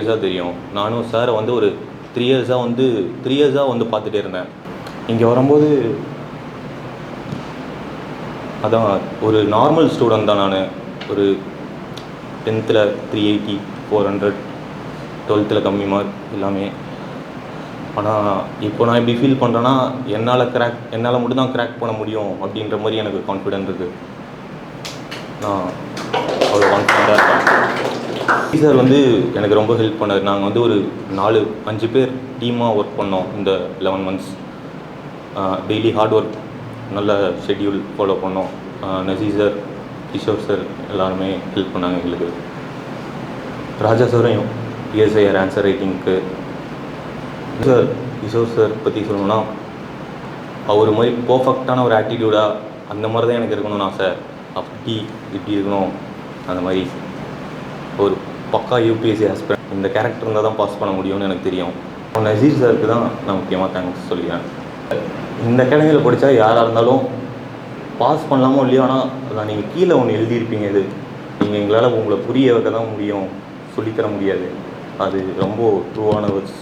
இயர்ஸாக தெரியும். நானும் சாரை வந்து ஒரு 3 இயர்ஸாக வந்து பார்த்துட்டே இருந்தேன். இங்கே வரும்போது அதான் ஒரு நார்மல் ஸ்டூடெண்ட் தான் நான். ஒரு 10th 380, 400, 12th கம்மி மார்க் எல்லாமே. ஆனால் இப்போ நான் எப்படி ஃபீல் பண்ணுறேன்னா, என்னால் மட்டும் தான் கிராக் பண்ண முடியும் அப்படின்ற மாதிரி எனக்கு கான்ஃபிடென்ட் இருக்குது. நான் அவ்வளோ கான்ஃபிடென்ட்டாக இருக்கேன். சார் வந்து எனக்கு ரொம்ப ஹெல்ப் பண்ணார். நாங்கள் வந்து ஒரு 4-5 பேர் டீமாக ஒர்க் பண்ணோம் இந்த 11 months. டெய்லி ஹார்ட் ஒர்க், நல்ல ஷெட்யூல் ஃபாலோ பண்ணோம். நசீர் சார், கிஷோர் சார் எல்லாருமே ஹெல்ப் பண்ணாங்க எங்களுக்கு. ராஜா சாரையும் பிஎஸ்ஐஆர் ஆன்சர் ரைட்டிங்க்கு சார், கிஷோர் சார் பற்றி சொல்லணும்னா, அவர் மாதிரி பர்ஃபெக்டான ஒரு ஆட்டிடியூடாக அந்த மாதிரி தான் எனக்கு இருக்கணும்னு ஆசை. அப்படி இப்படி இருக்கணும், அந்த மாதிரி ஒரு பக்கா யூபிஎஸ்சி ஆஸ்பிரண்ட். இந்த கேரக்டர் இருந்தால் தான் பாஸ் பண்ண முடியும்னு எனக்கு தெரியும். நசீர் சாருக்கு தான் நான் முக்கியமாக தேங்க்ஸ் சொல்லிக்கிறேன். இந்த அகாடமியில் படித்தா யாராக இருந்தாலும் பாஸ் பண்ணலாமோ இல்லையோ, ஆனால் அதான் நீங்கள் கீழே ஒன்று எழுதியிருப்பீங்க, இது நீங்கள் எங்களால் உங்களை புரிய வைக்க தான் முடியும், சொல்லித்தர முடியாது. அது ரொம்ப ட்ரூவான வேர்ட்ஸ்.